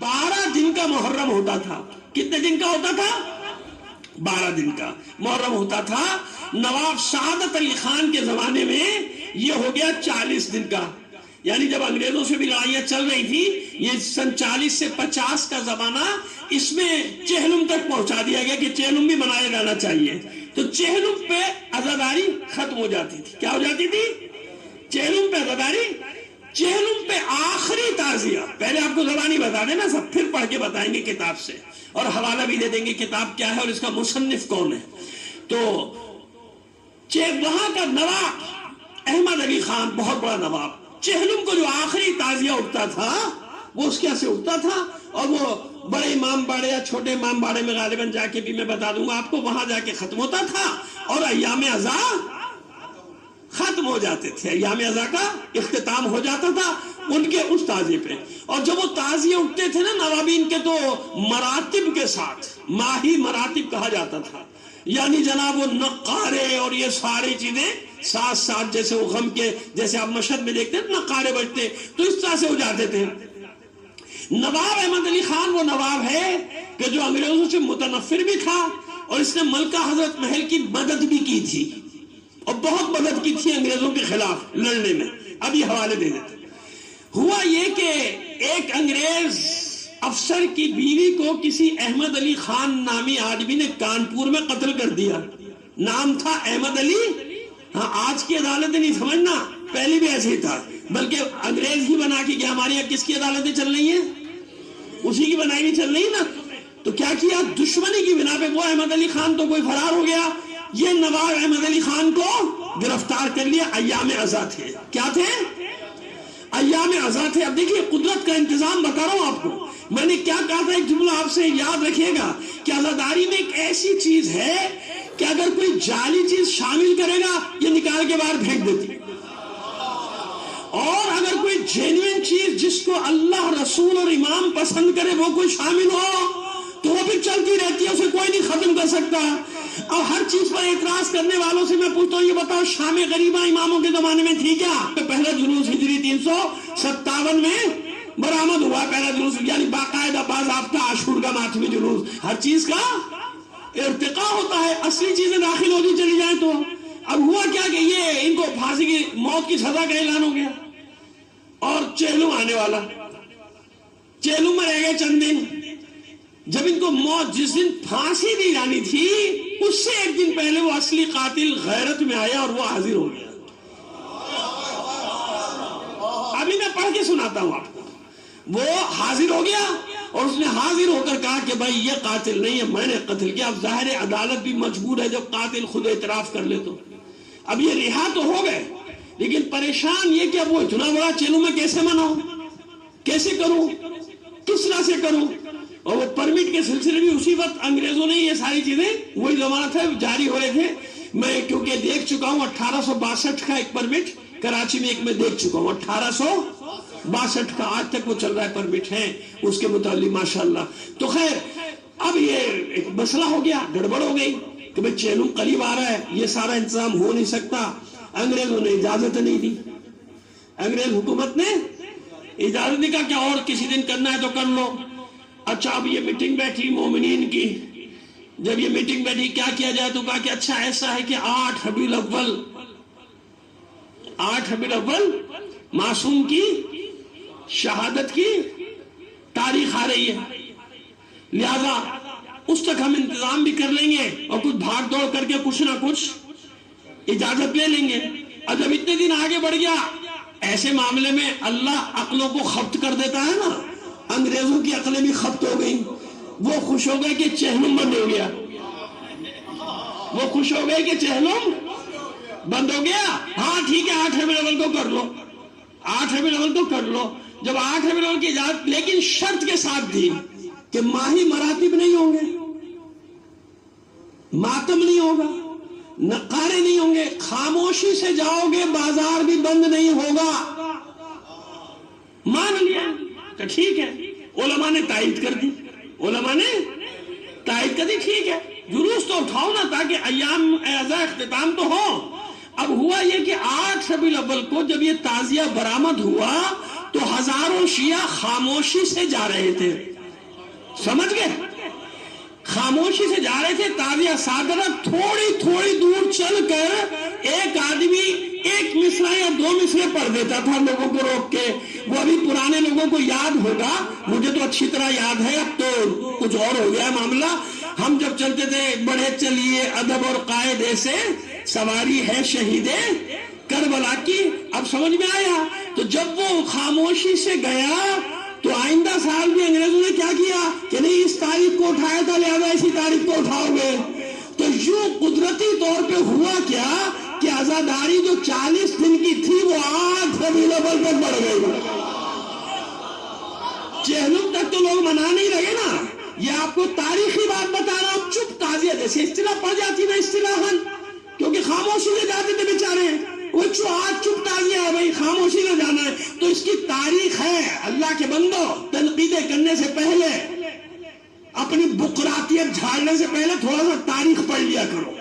12 दिन का मुहर्रम होता था। कितने दिन का होता था? 12 दिन का मुहर्रम होता था। नवाब शहादत अली खान के जमाने में ये हो गया 40 दिन का। यानी जब अंग्रेजों से भी लड़ाइयां चल रही थी, ये सन 40 से 50 का जमाना, इसमें चेहलुम तक पहुंचा दिया गया कि चेहलुम भी मनाया जाना चाहिए। तो चेहलुम पे आजादारी खत्म हो जाती थी। क्या हो जाती थी? चेहलुम पे आजादारी। चेहलुम पे आखिरी ताजिया, पहले आपको जबानी बता देना सब, फिर पढ़ के बताएंगे किताब से, और हवाला भी दे देंगे किताब क्या है और इसका मुसन्निफ कौन है। तो वहां का नवाब अहमद अली खान, बहुत बड़ा नवाब, चेहलुम को जो आखिरी ताजिया उठता था वो उसके से उठता था, और वो बड़े इमाम बाड़े या छोटे इमाम बाड़े में गालिबन जाके भी मैं बता दूंगा आपको, वहां जाके खत्म होता था और अय्याम अज़ा खत्म हो जाते थे। अय्याम अज़ा का इख्तिताम हो जाता था उनके उस ताजिए पे। और जब वो ताजिए उठते थे ना नवाबीन के, तो मरातिब के साथ, माही मरातिब कहा जाता था, यानी जनाब वो नक्कारे और ये सारी चीजें साथ साथ, जैसे वो गम के, जैसे आप मशहद में देखते हैं नक्कारे बजते, तो इस तरह से हो जाते थे। नवाब अहमद अली खान वो नवाब है कि जो अंग्रेजों से मुतनफिर भी था, और इसने मलका हजरत महल की मदद भी की थी, और बहुत मदद की थी अंग्रेजों के खिलाफ लड़ने में। अभी हवाले दे देते। हुआ ये कि एक अंग्रेज अफसर की बीवी को किसी अहमद अली खान नामी आदमी ने कानपुर में कत्ल कर दिया। नाम था अहमद अली। हाँ, आज की अदालत नहीं समझना, पहले भी ऐसे ही था, बल्कि अंग्रेज ही बना के गया। हमारे यहाँ किसकी अदालतें चल रही हैं? उसी की बनाई हुई चल रही है ना। तो क्या किया, दुश्मनी की बिना पे वो अहमद अली खान तो कोई फरार हो गया, ये नवाब अहमद अली खान को गिरफ्तार कर लिया। अय्याम अज़ा थे। क्या थे? अय्याम अज़ा थे। अब देखिए कुदरत का इंतजाम बता रहा हूं आपको। मैंने क्या कहा था, एक जुमला आपसे याद रखिएगा कि आजादारी में एक ऐसी चीज है कि अगर कोई जाली चीज शामिल करेगा, ये निकाल के बाहर फेंक देती, और अगर कोई जेन्युइन चीज जिसको अल्लाह रसूल और इमाम पसंद करे वो कोई शामिल हो, तो वो फिर चलती रहती है, उसे कोई नहीं खत्म कर सकता। और हर चीज पर एतराज करने वालों से मैं पूछता हूँ, ये बताओ शाम गरीबा इमामों के जमाने में थी क्या? पहला जुलूस हिजरी 357 में बरामद हुआ पहला जुलूस, यानी बाकायदा बाज़ाब्ता आशूर का मातमी जुलूस। हर चीज का इर्तिका होता है, असली चीजें दाखिल होती चली जाए। तो अब हुआ क्या कि ये इनको फांसी की मौत की सजा का ऐलान हो गया, और चेहलुम आने वाला। चेहलुम में रह गए चंद दिन। जब इनको मौत, जिस दिन फांसी दी जानी थी, उससे एक दिन पहले वो असली कातिल गैरत में आया और वो हाजिर हो गया। अभी मैं पढ़ के सुनाता हूं आपको। वो हाजिर हो गया और उसने हाजिर होकर कहा कि भाई ये कातिल नहीं है, मैंने कत्ल किया। अब जाहिर है अदालत भी मजबूर है जब कातिल खुद एतराफ कर ले तो। अब ये रिहा तो हो गए, लेकिन परेशान ये कि अब वो इतना बड़ा चेलू में कैसे मनाऊं, कैसे करूं, किस तरह से करूं। और वो परमिट के सिलसिले में उसी वक्त अंग्रेजों ने ये सारी चीजें, वही जमाना था, जारी हो रहे थे। मैं क्योंकि देख चुका हूं 1862 का एक परमिट, कराची में एक मैं देख चुका हूं 1862 का, आज तक वो चल रहा है, परमिट है उसके मुतालिक माशाल्लाह। तो खैर अब ये एक मसला हो गया, गड़बड़ हो गई कि भाई चेलुम करीब आ रहा है, ये सारा इंतजाम हो नहीं सकता। अंग्रेजों ने इजाजत नहीं दी, अंग्रेज हुकूमत ने इजाजत नहीं कहा कि और किसी दिन करना है तो कर लो। अच्छा, अब ये मीटिंग बैठी मोमिनीन की। जब ये मीटिंग बैठी क्या किया जाए, तो कहा कि अच्छा ऐसा है कि 8 रबीउल अव्वल मासूम की शहादत की तारीख आ रही है, लिहाजा उस तक हम इंतजाम भी कर लेंगे और कुछ भाग दौड़ करके कुछ ना कुछ इजाजत ले लेंगे। और जब इतने दिन आगे बढ़ गया, ऐसे मामले में अल्लाह अक्लों को खप्त कर देता है ना, अंग्रेजों की अक्लें भी खप्त हो गई। वो खुश हो गए कि चेहलुम बंद हो गया, वो खुश हो गए कि चेहलुम बंद हो गया। हाँ ठीक है, 8 रबीउल अव्वल को कर लो, 8 रबीउल अव्वल को कर लो। जब 8 रबीउल अव्वल की इजाजत, लेकिन शर्त के साथ दी कि माही मरातिब नहीं होंगे, मातम नहीं होगा, नकारे नहीं होंगे, खामोशी से जाओगे, बाजार भी बंद नहीं होगा। मान लिया तो ठीक है, उलमा ने तायद कर दी, उलमा ने तायद कर दी, ठीक है जुलूस तो उठाओ ना, ताकि अय्याम अज़ा इख्तिताम तो हो। अब हुआ ये कि 8 रबीउल अव्वल को जब ये ताजिया बरामद हुआ, تو ہزاروں شیعہ خاموشی سے جا رہے تھے، سمجھ گئے؟ خاموشی سے جا رہے تھے تعزیہ صادرہ، تھوڑی تھوڑی دور چل کر ایک آدمی ایک مصرع یا دو مصرع پڑھ دیتا تھا لوگوں کو روک کے. وہ ابھی پرانے لوگوں کو یاد ہوگا، مجھے تو اچھی طرح یاد ہے، اب تو کچھ اور ہو گیا معاملہ. ہم جب چلتے تھے بڑھے چلیے ادب اور قاعدے سے، سواری ہے شہید کربلا کی، اب سمجھ میں آیا. تو جب وہ خاموشی سے گیا تو آئندہ سال بھی انگریزوں نے کیا کیا کہ نہیں اس تاریخ کو اٹھایا تھا لہذا اسی تاریخ کو اٹھاؤ گے. تو یوں قدرتی طور پہ ہوا کیا کہ عزاداری جو 40 دن کی تھی وہ 8 ربیع الاول تک بڑھ گئی. چہلم تک تو لوگ منا نہیں لگے نا. یہ آپ کو تاریخی بات بتا رہا ہوں. چپ تعزیہ جیسے اصطلاح پڑ جاتی نا اصطلاحاً، کیونکہ خاموشی سے جاتے تھے بیچارے، وہ آج چپ تعزیہ ہے بھائی، خاموشی نہ جانا ہے. تو اس کی تاریخ ہے. اللہ کے بندو، تنقیدیں کرنے سے پہلے، اپنی بقراتیت جھاڑنے سے پہلے تھوڑا سا تاریخ پڑھ لیا کرو.